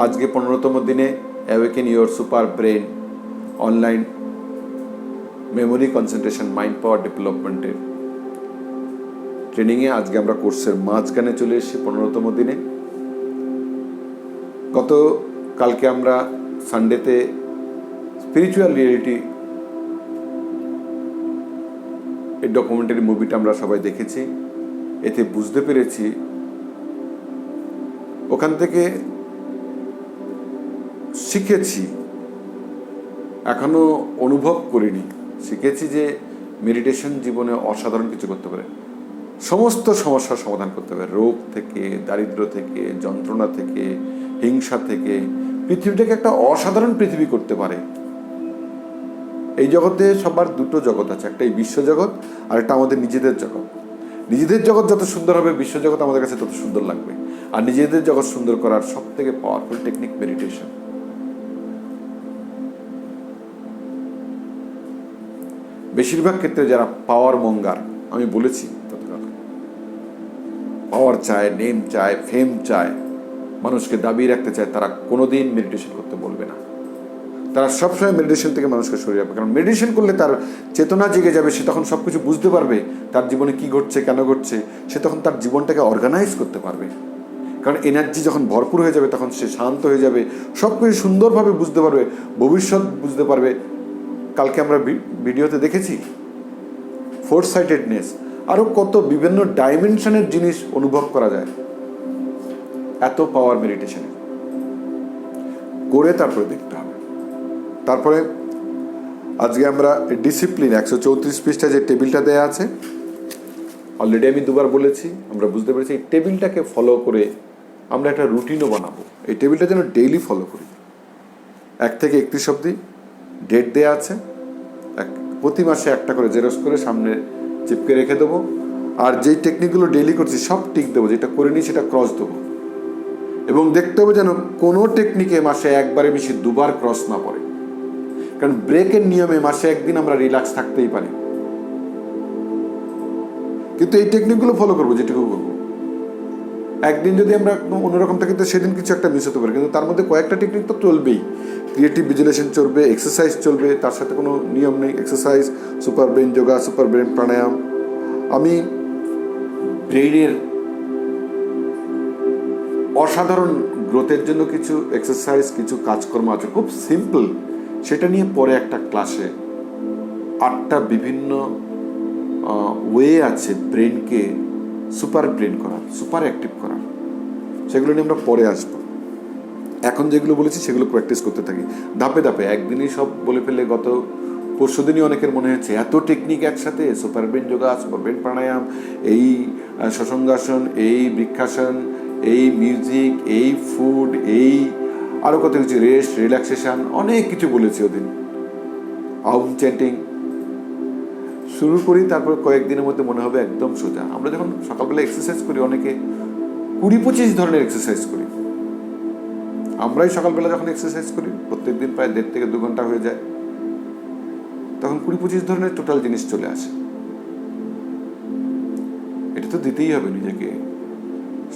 আজকে 15তম দিনে awaken your super brain online memory concentration mind পাওয়ার ডেভেলপমেন্টের ট্রেনিংয়ে আজকে আমরা কোর্সের মাঝখানে চলে এসেছি 15তম দিনে। কালকে আমরা সানডেতে স্পিরিচুয়াল রিয়েলিটি এই ডকুমেন্টারি মুভিটা আমরা সবাই দেখেছি। এতে বুঝতে পেরেছি, ওখান থেকে শিখেছি, এখনো অনুভব করিনি, শিখেছি যে মেডিটেশন জীবনে অসাধারণ কিছু করতে পারে, সমস্ত সমস্যার সমাধান করতে পারে, রোগ থেকে, দারিদ্র থেকে, যন্ত্রণা থেকে, হিংসা থেকে, পৃথিবীটাকে একটা অসাধারণ পৃথিবী করতে পারে। এই জগতে সবার দুটো জগৎ আছে, একটা এই বিশ্বজগৎ আর একটা আমাদের নিজেদের জগৎ। নিজেদের জগৎ যত সুন্দর হবে, বিশ্বজগৎ আমাদের কাছে তত সুন্দর লাগবে। আর নিজেদের জগৎ সুন্দর করার সব থেকে পাওয়ারফুল টেকনিক মেডিটেশন। বেশিরভাগ ক্ষেত্রে যারা পাওয়ার মঙ্গার, আমি বলেছি পাওয়ার চায়, নেম চায়, ফেম চায়, মানুষকে দাবি রাখতে চায়, তারা কোনোদিন মেডিটেশন করতে বলবে না। তারা সবসময় মেডিটেশন থেকে মানুষকে সরিয়ে রাখবে, কারণ মেডিটেশন করলে তার চেতনা জেগে যাবে, সে তখন সবকিছু বুঝতে পারবে, তার জীবনে কি ঘটছে, কেন ঘটছে, সে তখন তার জীবনটাকে অর্গানাইজ করতে পারবে। কারণ এনার্জি যখন ভরপুর হয়ে যাবে, তখন সে শান্ত হয়ে যাবে, সব কিছু সুন্দরভাবে বুঝতে পারবে, ভবিষ্যৎ বুঝতে পারবে। কালকে আমরা ভিডিওতে দেখেছি ফোর সাইটেডনেস, আরও কত বিভিন্ন ডাইমেনশনের জিনিস অনুভব করা যায়। এত পাওয়ার মেডিটেশনে করে তারপরে দেখতে হবে। তারপরে আজকে আমরা ডিসিপ্লিন 134 পৃষ্ঠা যে টেবিলটা দেয়া আছে, অলরেডি আমি দুবার বলেছি, আমরা বুঝতে পেরেছি এই টেবিলটাকে ফলো করে আমরা একটা রুটিনও বানাবো। এই টেবিলটা যেন ডেইলি ফলো করি। 1 থেকে 31 অবধি ডেট দেয়া আছে, প্রতি মাসে একটা করে জেরক্স করে সামনে চিপকে রেখে দেবো। আর যেই টেকনিকগুলো ডেইলি করছি সব টিক দেবো, যেটা করে নিই সেটা ক্রস দেবো। এবং দেখতে হবে যেন কোনো টেকনিকে মাসে একবারে বেশি দুবার ক্রস না পড়ে, কারণ ব্রেকের নিয়মে মাসে একদিন আমরা রিল্যাক্স থাকতেই পারি, কিন্তু এই টেকনিকগুলো ফলো করবো যেটুকু করবো। একদিন যদি আমরা অন্যরকম থাকি তো সেদিন কিছু একটা মিস হতে পারে, কিন্তু তার মধ্যে কয়েকটা টেকনিক তো চলবেই। ক্রিয়েটিভ ভিজুয়ালাইজেশন চলবে, এক্সারসাইজ চলবে, তার সাথে কোনো নিয়ম নেই। Exercise, super brain yoga, super brain pranayama. আমি ব্রেইনের অসাধারণ গ্রোথের জন্য কিছু এক্সারসাইজ, কিছু কাজকর্ম আছে, খুব সিম্পল, সেটা নিয়ে পরে একটা ক্লাসে 8টা বিভিন্ন ওয়ে আছে ব্রেনকে সুপার ব্রেন করার, সুপার অ্যাক্টিভ করার, সেগুলো নিয়ে আমরা পরে আসবো। এখন যেগুলো বলেছি সেগুলো প্র্যাকটিস করতে থাকি ধাপে ধাপে। একদিনই সব বলে ফেলে গত পরশুদিনই অনেকের মনে হচ্ছে এত টেকনিক একসাথে, super brain yoga, super brain pranayama, এই শশাঙ্গাসন, এই বৃক্ষাসন, এই মিউজিক, এই ফুড, এই আরও কত কিছু, রেস্ট, রিল্যাক্সেশন, অনেক কিছু বলেছি ওদিন। আউম চ্যান্টিং শুরু করি, তারপর কয়েকদিনের মধ্যে মনে হবে একদম সোজা। আমরা যখন সকালবেলা এক্সারসাইজ করি, অনেকে 20-25 ধরনের এক্সারসাইজ করি। আমরাই সকালবেলা যখন এক্সারসাইজ করি, প্রত্যেক দিন প্রায় 1.5 থেকে 2 ঘন্টা হয়ে যায়, তখন 20-25 ধরনের টোটাল জিনিস চলে আসে। এটা তো দিতেই হবে নিজেকে।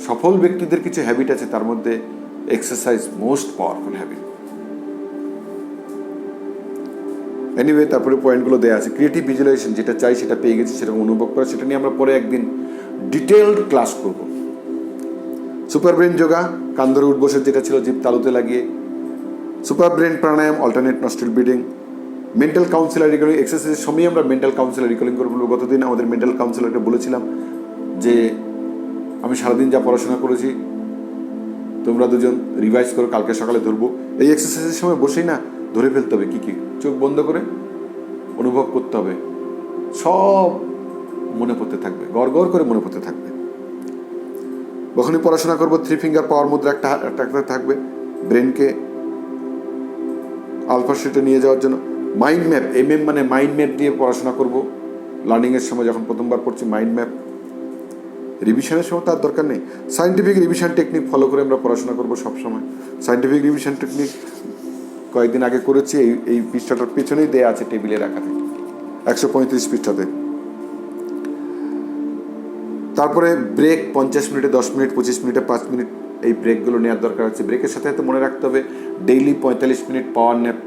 সফল ব্যক্তিদের কিছু হ্যাবিট আছে, তার মধ্যে exercise most powerful habit. Anyway, তারপরে পয়েন্টগুলো দেওয়া আছে। ক্রিয়েটিভ ভিজুয়ালাইজেশন, যেটা চাই সেটা পেয়ে গেছি, সেরকম অনুভব করা, সেটা নিয়ে আমরা পরে একদিন ডিটেলড ক্লাস করব। সুপার ব্রেন যোগা, কান ধরে উঠবসের যেটা ছিল জিভ তালুতে লাগিয়ে। Super brain pranayama, alternate nostril breathing. Mental counsellor recalling এক্সারসাইজের সময় আমরা মেন্টাল কাউন্সিলার রিকলিং করবো। গতদিন আমাদের মেন্টাল কাউন্সিলারকে বলেছিলাম যে আমি সারাদিন যা পড়াশোনা করেছি তোমরা দুজন রিভাইজ করো, কালকে সকালে ধরবো। এই এক্সারসাইজের সময় বসেই না ধরে ফেলতে হবে কি কি, চোখ বন্ধ করে অনুভব করতে হবে, সব মনে পড়তে থাকবে, গড় গড় করে মনে পড়তে থাকবে। যখনই পড়াশোনা করবো 3 ফিঙ্গার পাওয়ার মুদ্রা একটা থাকবে, ব্রেনকে আলফা স্টেটে নিয়ে যাওয়ার জন্য। মাইন্ড ম্যাপ, MM মানে মাইন্ড ম্যাপ দিয়ে পড়াশোনা করবো। লার্নিংয়ের সময় যখন প্রথমবার পড়ছি মাইন্ড ম্যাপ, রিভিশনের সময় তার দরকার নেই। সায়েন্টিফিক রিভিশন টেকনিক ফলো করে আমরা পড়াশোনা করবো সবসময়। সায়েন্টিফিক রিভিশন টেকনিক কয়েকদিন আগে করেছি, এই পৃষ্ঠাটার পেছনেই দেয়া আছে টেবিলে রাখা থাকে 135 পৃষ্ঠাতে। তারপরে ব্রেক 50 মিনিটে, 10 মিনিট, 25 মিনিটে, 5 মিনিট এই ব্রেকগুলো নেওয়ার দরকার হচ্ছে। ব্রেকের সাথে সাথে মনে রাখতে হবে ডেইলি 45 মিনিট পাওয়ার ন্যাপ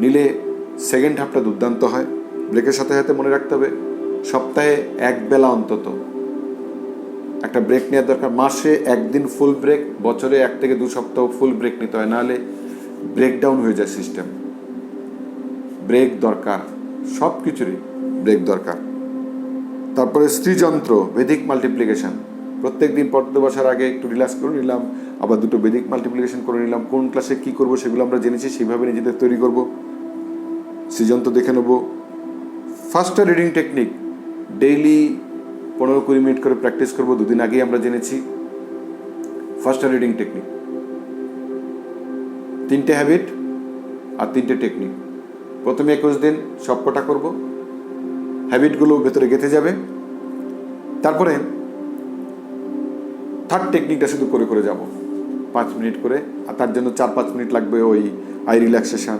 নিলে সেকেন্ড হাফটা দুর্দান্ত হয়। ব্রেকের সাথে সাথে মনে রাখতে হবে সপ্তাহে এক বেলা অন্তত একটা ব্রেক নেওয়ার দরকার। মাসে একদিন ফুল ব্রেক, বছরে 1 থেকে 2 সপ্তাহ ফুল ব্রেক নিতে হয়, নাহলে ব্রেকডাউন হয়ে যায় সিস্টেম। ব্রেক দরকার, সব কিছুরই ব্রেক দরকার। তারপরে স্ত্রীযন্ত্র, বেদিক মাল্টিপ্লিকেশন, প্রত্যেক দিন পড়তে বসার আগে একটু রিল্যাক্স করে নিলাম, আবার 2টো বেদিক মাল্টিপ্লিকেশন করে নিলাম। কোন ক্লাসে কি করব সেগুলো আমরা জেনেছি, সেইভাবে নিজেদের তৈরি করব। স্ত্রীযন্ত্র দেখে নেব। ফাস্টার রিডিং টেকনিক, ডেইলি 15-20 মিনিট করে প্র্যাকটিস করব। 2 দিন আগেই আমরা জেনেছি ফাস্টার রিডিং টেকনিক। 3টে হ্যাবিট আর 3টে টেকনিক। প্রথমে 21 দিন সবকটা করব, হ্যাবিটগুলো ভেতরে গেঁথে যাবে। তারপরে থার্ড টেকনিকটা শুধু করে করে যাব 5 মিনিট করে, আর তার জন্য 4-5 মিনিট লাগবে ওই আই রিল্যাক্সেশন,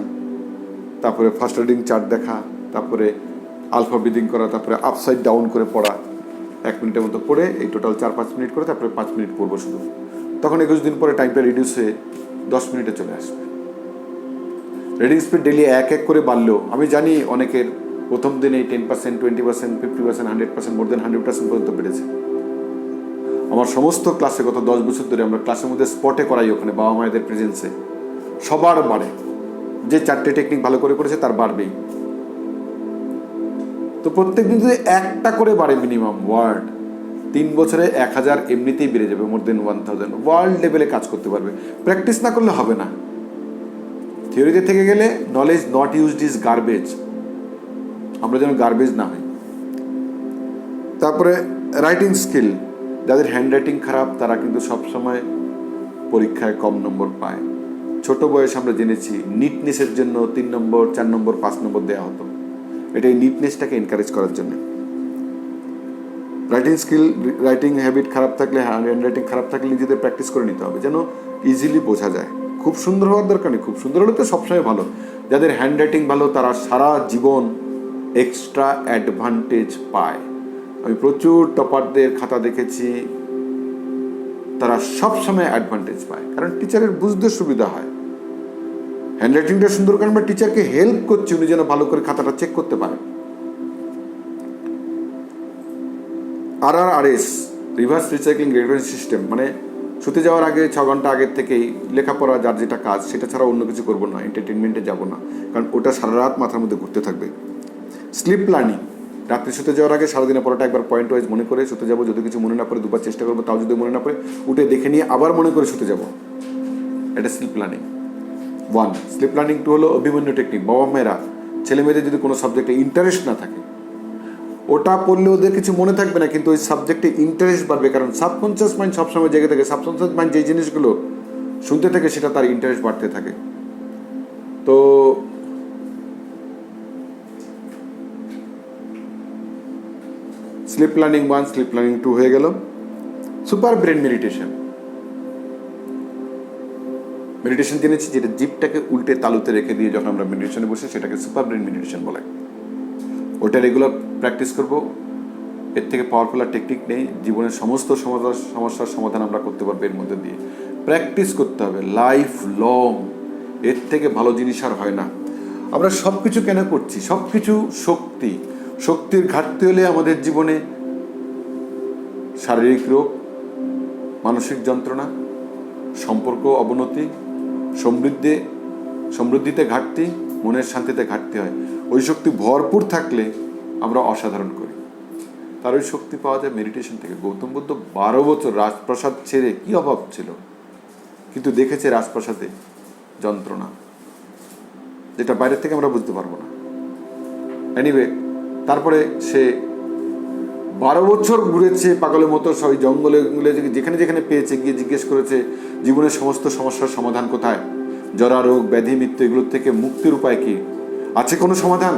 তারপরে ফার্স্ট রিডিং চার্ট দেখা, তারপরে আলফা ব্রিদিং করা, তারপরে আপসাইড ডাউন করে পড়া। 1 মিনিটের মতো পড়ে এই টোটাল 4-5 মিনিট করে তারপরে 5 মিনিট পড়বো শুধু। তখন 21 দিন পরে টাইমটা রিডিউস হয়ে 10 মিনিটে চলে আসবে। রিডিং স্পিড ডেইলি 1 করে বাড়লেও, আমি জানি অনেকের প্রথম দিনেই 10%, 20%, 50%, 100%, মোর দেন 100% পর্যন্ত বেড়েছে। আমার সমস্ত ক্লাসে গত 10 বছর ধরে আমরা ক্লাসের মধ্যে স্পটে করাই, ওখানে বাবা মায়েদের প্রেজেন্সে সবার বাড়ে। যে 4টে টেকনিক ভালো করে করেছে তার বাড়বেই। তো প্রত্যেক দিন যদি 1টা করে বাড়ে মিনিমাম ওয়ার্ড, 3 বছরে 1000 এমনিতেই বেড়ে যাবে, মোর দেন 1000 ওয়ার্ল্ড লেভেলে কাজ করতে পারবে। প্র্যাকটিস না করলে হবে না। থিওরিতে থেকে গেলে knowledge not used is garbage, আমরা যেন গার্বেজ না হই। তারপরে রাইটিং স্কিল, যাদের হ্যান্ড রাইটিং খারাপ তারা কিন্তু সবসময় পরীক্ষায় কম নম্বর পায়। ছোট বয়সে আমরা জেনেছি নিটনেসের জন্য 3 নম্বর, 4 নম্বর, 5 নম্বর দেওয়া হতো। এটা এই নিটনেসটাকে এনকারেজ করার জন্য। রাইটিং স্কিল, রাইটিং হ্যাবিট খারাপ থাকলে, হ্যান্ড রাইটিং খারাপ থাকলে নিজেদের প্র্যাকটিস করে নিতে হবে যেন ইজিলি বোঝা যায়। খুব সুন্দর হওয়ার দরকার নেই, খুব সুন্দর হলে তো সবসময় ভালো। যাদের হ্যান্ড রাইটিং ভালো তারা সারা জীবন এক্সট্রা অ্যাডভান্টেজ পায়। আমি প্রচুর টপারদের খাতা দেখেছি, তারা সবসময় অ্যাডভান্টেজ পায়, কারণ টিচারের বুঝতে সুবিধা হয়। হ্যান্ড রাইটিংটা সুন্দর কারণ আমরা টিচারকে হেল্প করছি, উনি যেন ভালো করে খাতাটা চেক করতে পারে। RRRS, reverse recycling regulation system, মানে শুতে যাওয়ার আগে 6 ঘন্টা আগের থেকেই লেখাপড়া, যার যেটা কাজ সেটা ছাড়া অন্য কিছু করবো না, এন্টারটেনমেন্টে যাবো না, কারণ ওটা সারা রাত মাথার মধ্যে ঘুরতে থাকবে। স্লিপ প্ল্যানিং, রাত্রে শুতে যাওয়ার আগে সারাদিনের পড়াটা একবার পয়েন্ট ওয়াইজ মনে করে শুতে যাবো। যদি কিছু মনে না পড়ে 2বার চেষ্টা করবো, তাও যদি মনে না পড়ে উঠে দেখে নিয়ে আবার মনে করে শুতে যাবো। এটা স্লিপ প্ল্যানিং 1। স্লিপ প্ল্যানিং 2 হলো অভিমন্যু টেকনিক। বাবা মায়েরা ছেলে মেয়েদের যদি কোনো সাবজেক্টে ইন্টারেস্ট না থাকে, ওটা পড়লে ওদের কিছু মনে থাকবে না, কিন্তু ওই সাবজেক্টে ইন্টারেস্ট বাড়বে, কারণ সাবকনসিয়াস মাইন্ড সবসময় জেগে থাকে। সাবকনসিয়াস মাইন্ড যে জিনিসগুলো শুনতে থাকে সেটা তার ইন্টারেস্ট বাড়তে থাকে। তো স্লিপ প্ল্যানিং 1, স্লিপ প্ল্যানিং 2 হয়ে গেল। সুপার ব্রেন মেডিটেশন, মেডিটেশন জেনেছি যেটা জিভটাকে উল্টে তালুতে রেখে দিয়ে যখন আমরা মেডিটেশনে বসি সেটাকে সুপার ব্রেন মেডিটেশন বলে। ওটা রেগুলার প্র্যাকটিস করব। এর থেকে পাওয়ারফুল আর টেকনিক নেই। জীবনের সমস্ত সমস্যার সমাধান আমরা করতে পারবো এর মধ্যে দিয়ে। প্র্যাকটিস করতে হবে লাইফ লং, এর থেকে ভালো জিনিস আর হয় না। আমরা সব কিছু কেন করছি? সব কিছু শক্তির ঘাটতি হলে আমাদের জীবনে শারীরিক রোগ, মানসিক যন্ত্রণা, সম্পর্ক অবনতি, সমৃদ্ধিতে ঘাটতি, মনের শান্তিতে ঘাটতি হয়। ওই শক্তি ভরপুর থাকলে আমরা অসাধারণ করি। তার ওই শক্তি পাওয়া যায় মেডিটেশন থেকে। গৌতম বুদ্ধ 12 বছর রাজপ্রাসাদ ছেড়ে, কি অভাব ছিল, কিন্তু দেখেছে রাজপ্রাসাদে যন্ত্রণা, যেটা বাইরের থেকে আমরা বুঝতে পারবো না। এনিওয়ে, তারপরে সে 12 বছর ঘুরেছে পাগলের মতো, সব জঙ্গলে যেখানে যেখানে পেয়েছে গিয়ে জিজ্ঞেস করেছে জীবনের সমস্ত সমস্যার সমাধান কোথায়, জরা রোগ, ব্যাধি, মৃত্যু, এগুলোর থেকে মুক্তির উপায় কি, আছে কোনো সমাধান?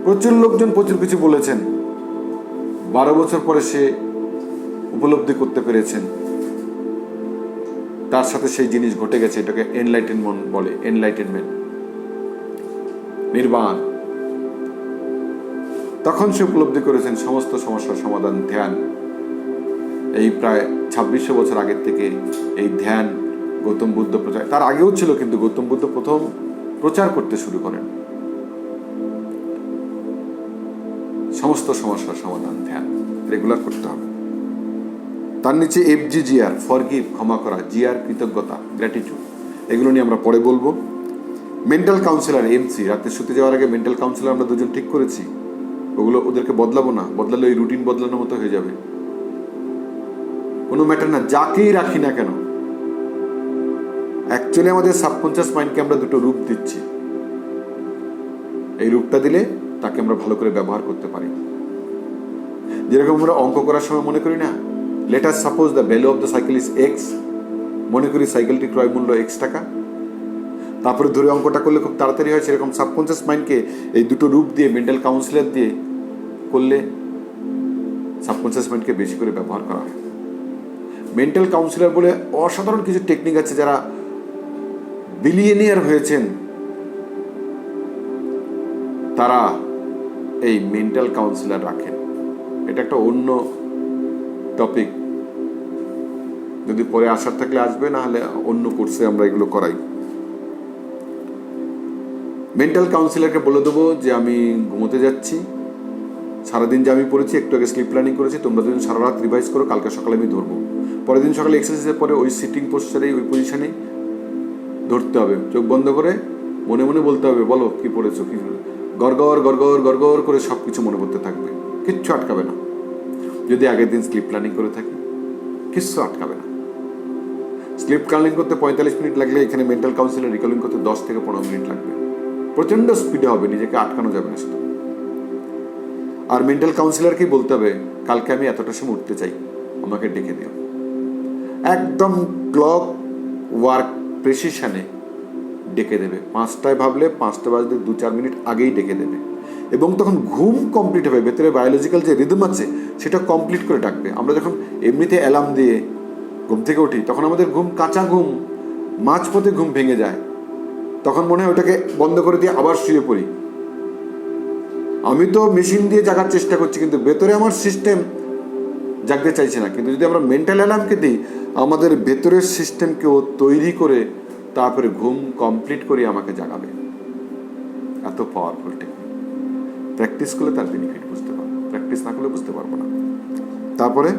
প্রচুর লোকজন প্রচুর কিছু বলেছেন। 12 বছর পরে সে উপলব্ধি করতে পেরেছেন, তার সাথে সেই জিনিস ঘটে গেছে। এটাকে এনলাইটেনমেন্ট বলে, এনলাইটেনমেন্ট, নির্বাণ। তখন সে উপলব্ধি করেছেন সমস্ত সমস্যার সমাধান ধ্যান। এই প্রায় 2600 বছর আগের থেকে এই ধ্যান গৌতম বুদ্ধ প্রচার, তার আগেও ছিল, কিন্তু গৌতম বুদ্ধ প্রথম প্রচার করতে শুরু করেন। সমস্ত সমস্যার সমাধান ধ্যান রেগুলার করতে হবে। তার নিচে FGGR, ফরগিভ, ক্ষমা করা, GR, কৃতজ্ঞতা, গ্র্যাটিটিউড, এগুলো নিয়ে আমরা পরে বলবো। মেন্টাল কাউন্সিলর MC, রাতে শুতে যাওয়ার আগে মেন্টাল কাউন্সিলর আমরা দুজন ঠিক করেছি, ওগুলো ওদেরকে বদলাবো না, বদলালে ওই রুটিন বদলানোর মতো হয়ে যাবে। কোনো ম্যাটার না, যাকেই রাখি না কেন, অ্যাকচুয়ালি আমাদের সাবকনশিয়াস মাইন্ডকে আমরা দুটো রূপ দিচ্ছি। এই রূপটা দিলে তাকে আমরা ভালো করে ব্যবহার করতে পারি। যেরকম আমরা অঙ্ক করার সময় মনে করি না, let us suppose the value of the cycle is X, মনে করি সাইকেলটি ক্রয় মূল্য X টাকা, তারপরে ধরে অঙ্কটা করলে খুব তাড়াতাড়ি হয়। সেরকম সাবকনশিয়াস মাইন্ডকে এই দুটো রূপ দিয়ে মেন্টাল কাউন্সিলর দিয়ে করলে সাবকনশিয়াস মাইন্ডকে বেশি করে ব্যবহার করা হয়। মেন্টাল কাউন্সিলর বলে অসাধারণ কিছু টেকনিক আছে, যারা বিলিয়নিয়ার হয়েছেন তারা এই মেন্টাল কাউন্সিলর রাখেন। এটা একটা অন্য টপিক, যদি পরে আসার থাকলে আসবে, না হলে অন্য কোর্সে আমরা এগুলো করাই। মেন্টাল কাউন্সিলরকে বলে দেবো যে আমি ঘুমোতে যাচ্ছি, সারাদিন যে আমি পড়েছি, একটু আগে স্লিপ প্ল্যানিং করেছি, তোমরা দুজন সারা রাত রিভাইজ করো, কালকে সকালে আমি ধরবো। পরের দিন সকালে এক্সারসাইজের পরে ওই সিটিং পোস্টারেই, ওই পজিশনেই ধরতে হবে, চোখ বন্ধ করে মনে মনে বলতে হবে, বলো কি পড়েছো, কি গড়গড় গড়গড় গড়গড় করে সব কিছু মনে করতে থাকবে, কিচ্ছু আটকাবে না। যদি আগের দিন স্লিপ প্ল্যানিং করে থাকি, কিচ্ছু আটকাবে না। স্লিপ প্ল্যানিং করতে 45 মিনিট লাগলে এখানে মেন্টাল কাউন্সিলর রিকলিং করতে 10 থেকে 15 মিনিট লাগবে। প্রচন্ড স্পিডে হবে, নিজেকে আটকানো যাবে না সেটা। আর মেন্টাল কাউন্সিলরকেই বলতে হবে, কালকে আমি এতটা সময় উঠতে চাই, আমাকে ডেকে দিও। একদম ক্লক ওয়ার্ক প্রেসিশনে ডেকে দেবে। 5টায় ভাবলে 5টা বাজতে 2-4 মিনিট আগেই ডেকে দেবে, এবং তখন ঘুম কমপ্লিট হবে। ভেতরে বায়োলজিক্যাল যে রিদম আছে সেটা কমপ্লিট করে ডাকবে। আমরা যখন এমনিতে অ্যালার্ম দিয়ে ঘুম থেকে উঠি, তখন আমাদের ঘুম কাঁচা ঘুম, মাঝপথে ঘুম ভেঙে যায়, তখন মনে হয় ওটাকে বন্ধ করে দিয়ে আবার শুয়ে পড়ি। আমি তো মেশিন দিয়ে জাগার চেষ্টা করছি, কিন্তু ভেতরে আমার সিস্টেম জাগতে চাইছে না। কিন্তু যদি আমরা মেন্টাল অ্যালার্মকে দিই, আমাদের ভেতরের সিস্টেমকেও তৈরি করে তারপরে ঘুম কমপ্লিট করে আমাকে জাগাবে। এত পাওয়ারফুল টেকনিক। প্র্যাকটিস করলে তার বেনিফিট বুঝতে পারবো, প্র্যাকটিস না করলে বুঝতে পারবো না। তারপরে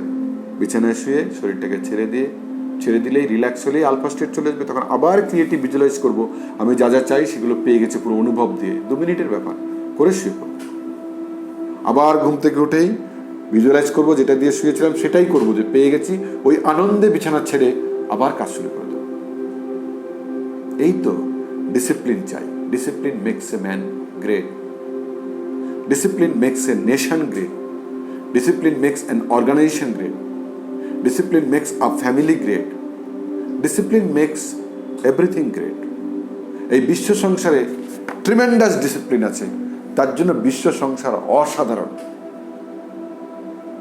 বিছানায় শুয়ে শরীরটাকে ছেড়ে দিলেই, রিল্যাক্স হলেই আলফা স্টেট চলে আসবে। তখন আবার ক্রিয়েটিভ ভিজুয়ালাইজ করবো, আমি যা যা চাই সেগুলো পেয়ে গেছে পুরো অনুভব দিয়ে। 2 মিনিটের ব্যাপার, করে শুয়ে পড়বো। আবার ঘুম থেকে উঠেই ভিজুয়ালাইজ করবো, যেটা দিয়ে শুয়েছিলাম সেটাই করবো, যে পেয়ে গেছি। ওই আনন্দে বিছানা ছেড়ে আবার কাজ শুরু করে দেবো। এই তো ডিসিপ্লিন চাই। Discipline makes a man great, discipline makes a nation great, discipline makes an organisation great, discipline makes a family great, discipline makes everything great. এই বিশ্ব সংসারে ট্রিমেন্ডাস ডিসিপ্লিন আছে, তার জন্য বিশ্ব সংসার অসাধারণ।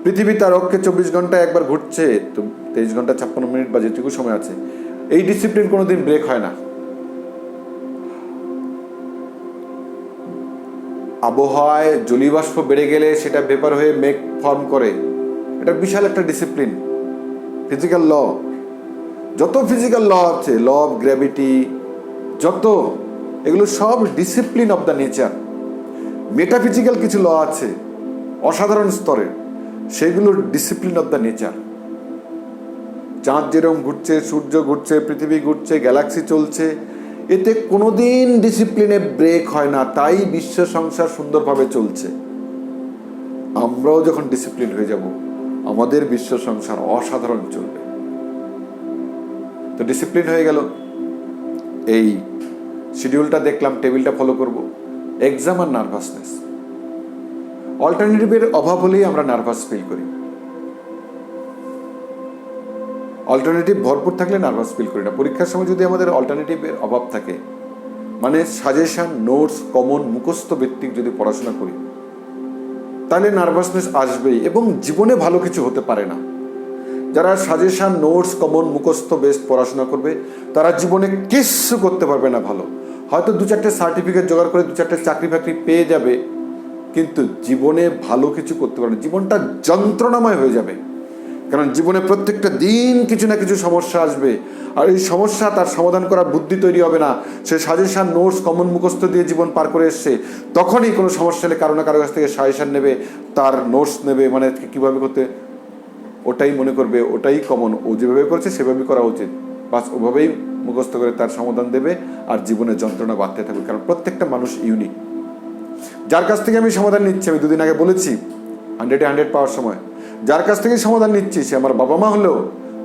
পৃথিবী তার অক্ষে 24 ঘন্টায় একবার ঘুরছে, তো 23 ঘন্টা 56 মিনিট বা যেটুকু সময় আছে। এই ডিসিপ্লিন কোনোদিন ব্রেক হয় না। আবহাওয়ায় জলীয়বাষ্প বেড়ে গেলে সেটা ভেপার হয়ে মেঘ ফর্ম করে, এটা বিশাল একটা ডিসিপ্লিন। ফিজিক্যাল ল, যত ফিজিক্যাল ল আছে, ল অফ গ্র্যাভিটি, যত এগুলো সব discipline of the nature. Metaphysical কিছু ল আছে অসাধারণ স্তরের, সেগুলো ডিসিপ্লিন অফ দ্য নেচার। চাঁদ যেরকম ঘুরছে, সূর্য ঘুরছে, পৃথিবী ঘুরছে, গ্যালাক্সি চলছে, এতে কোনোদিন ডিসিপ্লিনে ব্রেক হয় না, তাই বিশ্ব সংসার সুন্দরভাবে চলছে। আমরাও যখন ডিসিপ্লিন হয়ে যাব, আমাদের বিশ্ব সংসার অসাধারণ চলবে। তো ডিসিপ্লিন হয়ে গেল, এই শিডিউলটা দেখলাম, টেবিলটা ফলো করব। এক্সাম আর নার্ভাসনেস, অল্টারনেটিভের অভাব হলেই আমরা নার্ভাস ফিল করি। অল্টারনেটিভ ভরপুর থাকলে নার্ভাস ফিল করি না। পরীক্ষার সময় যদি আমাদের অল্টারনেটিভের অভাব থাকে, মানে সাজেশন, নোটস, কমন, মুখস্থ ভিত্তিক যদি পড়াশোনা করি, তাহলে নার্ভাসনেস আসবেই, এবং জীবনে ভালো কিছু হতে পারে না। যারা সাজেশন, নোটস, কমন, মুখস্থ বেসড পড়াশোনা করবে, তারা জীবনে কিচ্ছু করতে পারবে না ভালো। হয়তো 2-4টে সার্টিফিকেট জোগাড় করে 2-4টে চাকরি বাকরি পেয়ে যাবে, কিন্তু জীবনে ভালো কিছু করতে পারবে না। জীবনটা যন্ত্রণাময় হয়ে যাবে। কারণ জীবনে প্রত্যেকটা দিন কিছু না কিছু সমস্যা আসবে, আর এই সমস্যা তার সমাধান করার বুদ্ধি তৈরি হবে না। সে সাজেশন, নোটস, কমন মুখস্থ দিয়ে জীবন পার করে এসছে। তখনই কোনো সমস্যা হলে কারো না কারো কাছ থেকে সাজেশন নেবে, তার নোটস নেবে, মানে কীভাবে করতে, ওটাই মনে করবে ওটাই কমন, ও যেভাবে করছে সেভাবেই করা উচিত, বাস ওভাবেই মুখস্থ করে তার সমাধান দেবে, আর জীবনের যন্ত্রণা বাড়তে থাকবে। কারণ প্রত্যেকটা মানুষ ইউনিক। যার কাছ থেকে আমি সমাধান নিচ্ছি, আমি দুদিন আগে বলেছি 100-এ 100 পাওয়ার সময়, যার কাছ থেকে সমাধান নিচ্ছি সে আমার বাবা মা হলেও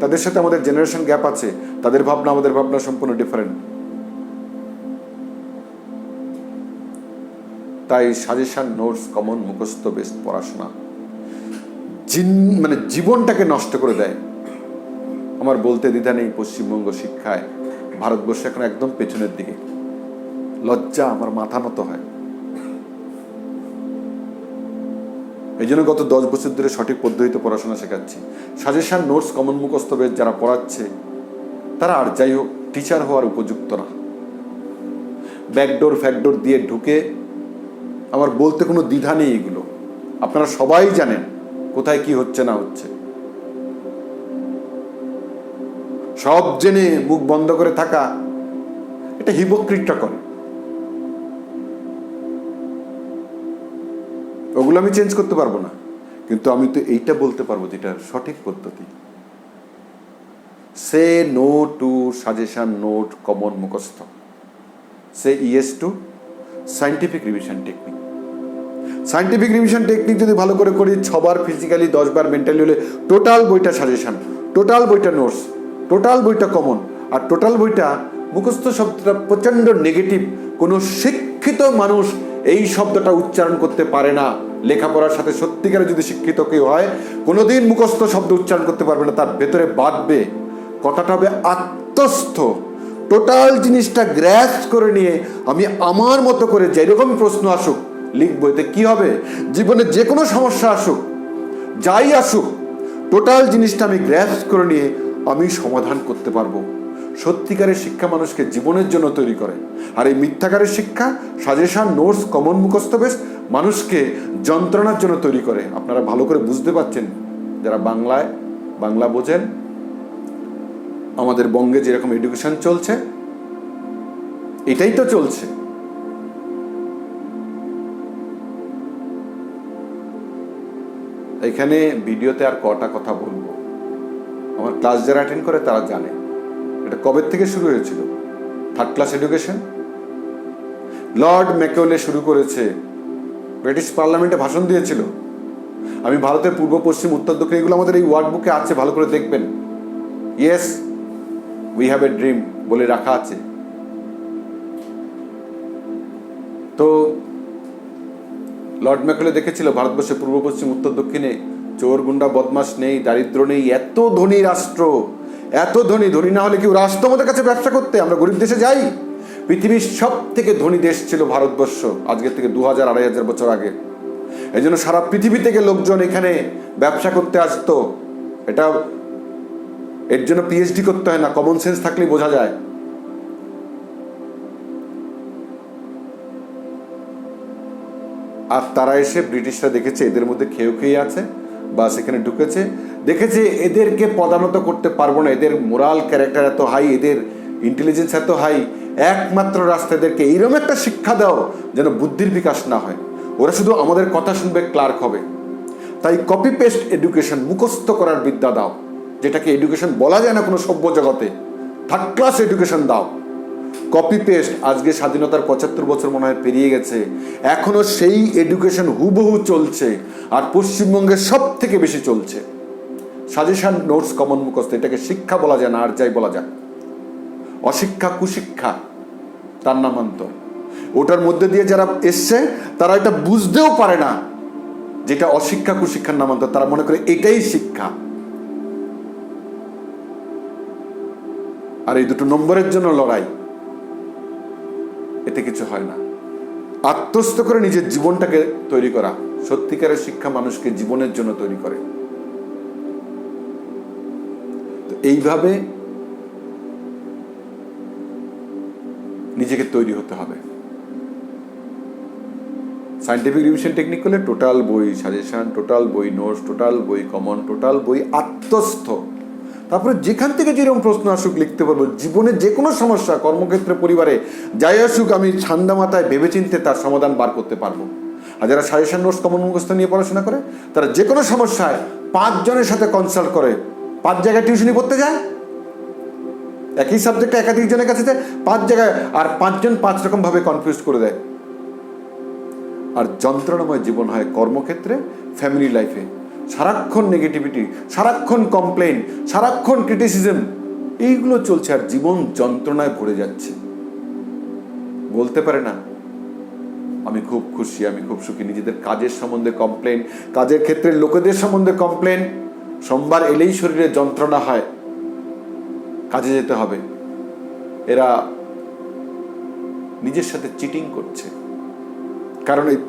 তাদের সাথে আমাদের জেনারেশন গ্যাপ আছে, তাদের ভাবনা আমাদের ভাবনা সম্পূর্ণ ডিফারেন্ট। তাই সাজেশন, নোটস, কমন মুখস্থ বেসড পড়াশোনা মানে জীবনটাকে নষ্ট করে দেয়। আমার বলতে দ্বিধা নেই, পশ্চিমবঙ্গ শিক্ষায় ভারতবর্ষ এখন একদম পেছনের দিকে। লজ্জা, আমার মাথা নত হয়। এই জন্য গত 10 বছর ধরে সঠিক পদ্ধতিতে পড়াশোনা শেখাচ্ছি। সাজেশন, নোটস, কমন মুখস্থ বেস যারা পড়াচ্ছে তারা আর যাই হোক টিচার হওয়ার উপযুক্ত না। ব্যাকডোর ফ্যাকডোর দিয়ে ঢুকে, আমার বলতে কোনো দ্বিধা নেই, এগুলো আপনারা সবাই জানেন কোথায় কি হচ্ছে না হচ্ছে। সব জেনে মুখ বন্ধ করে থাকা, এটা হিপোক্রিটটা করে। ওগুলো আমি চেঞ্জ করতে পারবো না, কিন্তু আমি তো এইটা বলতে পারবো যেটা সঠিক পদ্ধতি। Say no to suggestion, note, common মুখস্থ। Say yes to scientific revision technique. Scientific revision technique যদি ভালো করে করি, 6 বার ফিজিক্যালি, 10 বার মেন্টালি হলে টোটাল বইটা সাজেশন, টোটাল বইটা নোটস, টোটাল বইটা কমন, আর টোটাল বইটা মুখস্থ। শব্দটা প্রচণ্ড নেগেটিভ। কোনো শিক্ষিত মানুষ এই শব্দটা উচ্চারণ করতে পারে না। লেখাপড়ার সাথে সত্যিকারে যদি শিক্ষিত কেউ হয়, কোনোদিন মুখস্থ শব্দ উচ্চারণ করতে পারবে না। তার ভেতরে বাঁধবে, কথাটা হবে আত্মস্থ। টোটাল জিনিসটা গ্র্যাস করে নিয়ে আমি আমার মতো করে যেরকম প্রশ্ন আসুক লিখবো। এতে কি হবে? জীবনে যে কোনো সমস্যা আসুক, যাই আসুক, টোটাল জিনিসটা আমি গ্র্যাস করে নিয়ে আমি সমাধান করতে পারবো। সত্যিকারের শিক্ষা মানুষকে জীবনের জন্য তৈরি করে, আর এই মিথ্যাকারের শিক্ষা, সাজেশন, নোটস, কমন মুখস্থ বেস মানুষকে যন্ত্রণার জন্য তৈরি করে। আপনারা ভালো করে বুঝতে পারছেন যারা বাংলা বোঝেন। আমাদের বঙ্গে যেরকম এডুকেশন চলছে, এটাই তো চলছে। এখানে ভিডিওতে আর কটা কথা বলবো, আমার ক্লাস যারা অ্যাটেন্ড করে তারা জানে এটা কবে থেকে শুরু হয়েছিল। 3rd ক্লাস এডুকেশন লর্ড ম্যাকওয়েলে শুরু করেছে, ব্রিটিশ পার্লামেন্টে ভাষণ দিয়েছিল। আমি ভারতের পূর্ব, পশ্চিম, উত্তর, দক্ষিণ, এগুলো আমাদের এই ওয়ার্ড বুকে আছে, ভালো করে দেখবেন। Yes we have a dream বলে রাখা আছে। তো লর্ড ম্যাকওয়েলে দেখেছিল ভারতবর্ষে পূর্ব, পশ্চিম, উত্তর, দক্ষিণে চোর, গুন্ডা, বদমাশ নেই, দারিদ্র নেই। এত ধনী রাষ্ট্র, এত ধনী। ধনী না হলে কি রাষ্ট্র আমাদের কাছে ব্যবসা করতে? আমরা গরিব দেশে যাই। পৃথিবীর সব থেকে ধনী দেশ ছিল ভারতবর্ষ আজকের থেকে 2000-2500 বছর আগে। এই জন্য সারা পৃথিবী থেকে লোকজন এখানে ব্যবসা করতে আসতো। এর জন্য পিএইচডি করতে হয় না, কমন সেন্স থাকলেই বোঝা যায়। আর তারা এসে, ব্রিটিশরা দেখেছে এদের মধ্যে খেয়ে আছে, বা সেখানে ঢুকেছে, দেখেছে এদেরকে পদানত করতে পারবো না, এদের মোরাল ক্যারেক্টার এত হাই, এদের ইন্টেলিজেন্স এত হাই, একমাত্র রাস্তা এদেরকে এইরকম একটা শিক্ষা দাও যেন বুদ্ধির বিকাশ না হয়, ওরা শুধু আমাদের কথা শুনবে, ক্লার্ক হবে। তাই কপি পেস্ট এডুকেশন, মুখস্থ করার বিদ্যা দাও, যেটাকে এডুকেশন বলা যায় না কোনো সভ্য জগতে। 3rd ক্লাস এডুকেশন দাও। কপি পেস্ট, আজকে স্বাধীনতার 75 বছর মনে হয় পেরিয়ে গেছে, এখনো সেই এডুকেশন হুবহু চলছে, আর পশ্চিমবঙ্গে সব থেকে বেশি চলছে। সাজেশন, নোটস, কমন মুখস্থ, এটাকে শিক্ষা বলা যায় না, আর যাই বলা যায়। অশিক্ষা, কুশিক্ষা তার নামান্তর। ওটার মধ্যে দিয়ে যারা এসছে তারা এটা বুঝতেও পারে না যেটা অশিক্ষা, কুশিক্ষার নামান্তর। তারা মনে করে এটাই শিক্ষা। আর এই দুটো নম্বরের জন্য লড়াই, এতে কিছু হয় না। আত্মস্থ করে নিজের জীবনটাকে তৈরি করা, সত্যিকারের শিক্ষা মানুষকে জীবনের জন্য তৈরি করে। তো এইভাবে নিজেকে তৈরি হতে হবে। সায়েন্টিফিক রিভিশন টেকনিক করলে টোটাল বই সাজেশন, টোটাল বই নোটস, টোটাল বই কমন, টোটাল বই আত্মস্থ। তারপরে যেখান থেকে যেরকম প্রশ্ন আসুক লিখতে পারবো। জীবনে যে কোনো সমস্যা, কর্মক্ষেত্রে, পরিবারে যাই আসুক, আমি ঠান্ডা মাথায় ভেবেচিন্তে তার সমাধান বার করতে পারবো। আর যারা সাজেশন নোটস কমন মুখস্থ নিয়ে পড়াশোনা করে, তারা যে কোনো সমস্যায় 5 জনের সাথে কনসাল্ট করে, 5 জায়গায় টিউশনি করতে যায়, একই সাবজেক্টে একাধিক জনের কাছে যায় 5 জায়গায়, আর 5 জন 5 রকম ভাবে কনফিউজ করে দেয়। আর যন্ত্রণাময় জীবন হয় কর্মক্ষেত্রে, ফ্যামিলি লাইফে। সারাক্ষণ নেগেটিভিটি, সারাক্ষণ কমপ্লেন, সারাক্ষণ ক্রিটিসিজম, এইগুলো চলছে, আর জীবন যন্ত্রণায় ভরে যাচ্ছে। বলতে পারে না আমি খুব খুশি, আমি খুব সুখী। নিজেদের কাজের সম্বন্ধে কমপ্লেন, কাজের ক্ষেত্রে লোকেদের সম্বন্ধে কমপ্লেন। সোমবার এলেই শরীরে যন্ত্রণা হয়, কাজে যেতে হবে। এরা নিজের সাথে চিটিং করছে, কারণ এই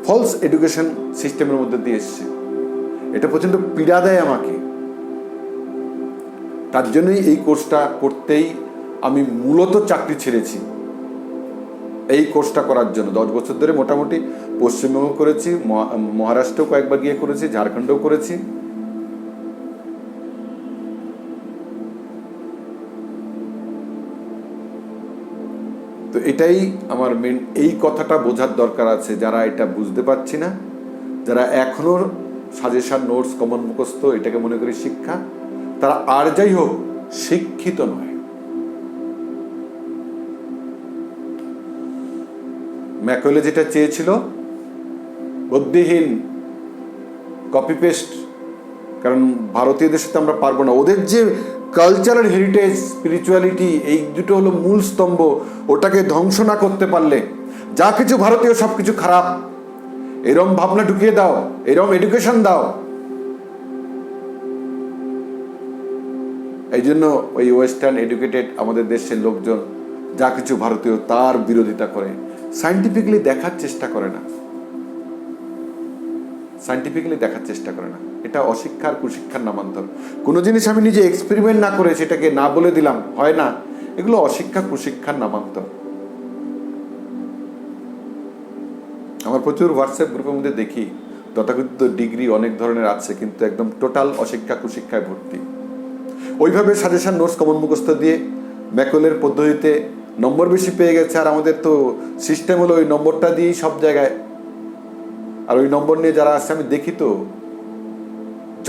ফলস এডুকেশন সিস্টেমের মধ্যে দিয়ে এসছে। এটা প্রচণ্ড পীড়া দেয় আমাকে। তার জন্যই এই কোর্সটা করতেই আমি মূলত চাকরি ছেড়েছি, এই কোর্সটা করার জন্য। 10 বছর ধরে মোটামুটি পশ্চিমবঙ্গ করেছি, মহারাষ্ট্রেও কয়েকবার গিয়ে করেছি, ঝাড়খণ্ডেও করেছি। তো এটাই আমার মেন, এই কথাটা বোঝার দরকার আছে। যারা এটা বুঝতে পারছি না, যারা এখনো সাজেশন নোটস কমন মুখস্থ এটাকে মনে করি শিক্ষা, তারা আর যাই হোক শিক্ষিত নয়। ম্যাকওয়েলে যেটা চেয়েছিল, বুদ্ধিহীন কপি পেস্ট, কারণ ভারতীয়দের সাথে আমরা পারবো না। ওদের যে কালচারাল হেরিটেজ, স্পিরিচুয়ালিটি, এই দুটো হলো মূল স্তম্ভ। ওটাকে ধ্বংস না করতে পারলে যা কিছু ভারতীয় সব কিছু খারাপ। এরম ভাবনা ঢুকিয়ে দাও, এরম এডুকেশন দাও। এই জন্য ওই ওয়েস্টার্ন এডুকেটেড আমাদের দেশের লোকজন যা কিছু ভারতীয় তার বিরোধিতা করে, সায়েন্টিফিক্যালি দেখার চেষ্টা করে না। সায়েন্টিফিক্যালি দেখার চেষ্টা করে না। এটা অশিক্ষার কুশিক্ষার নামান্তর। কোনো জিনিস আমি নিজে এক্সপেরিমেন্ট না করে সেটাকে না বলে দিলাম, হয় না। এগুলো অশিক্ষা কুশিক্ষার নামান্তর। আমার প্রচুর হোয়াটসঅ্যাপ গ্রুপের মধ্যে দেখি তথাকথিত ডিগ্রি অনেক ধরনের আছে, কিন্তু একদম টোটাল অশিক্ষা কুশিক্ষায় ভর্তি। ওইভাবে সাজেশন নোটস কমন মুখস্থ দিয়ে ম্যাকওয়েলের পদ্ধতিতে নম্বর বেশি পেয়ে গেছে। আর আমাদের তো সিস্টেম হলো ওই নম্বরটা দিয়েই সব জায়গায়। আর ওই নম্বর নিয়ে যারা আসছে আমি দেখি তো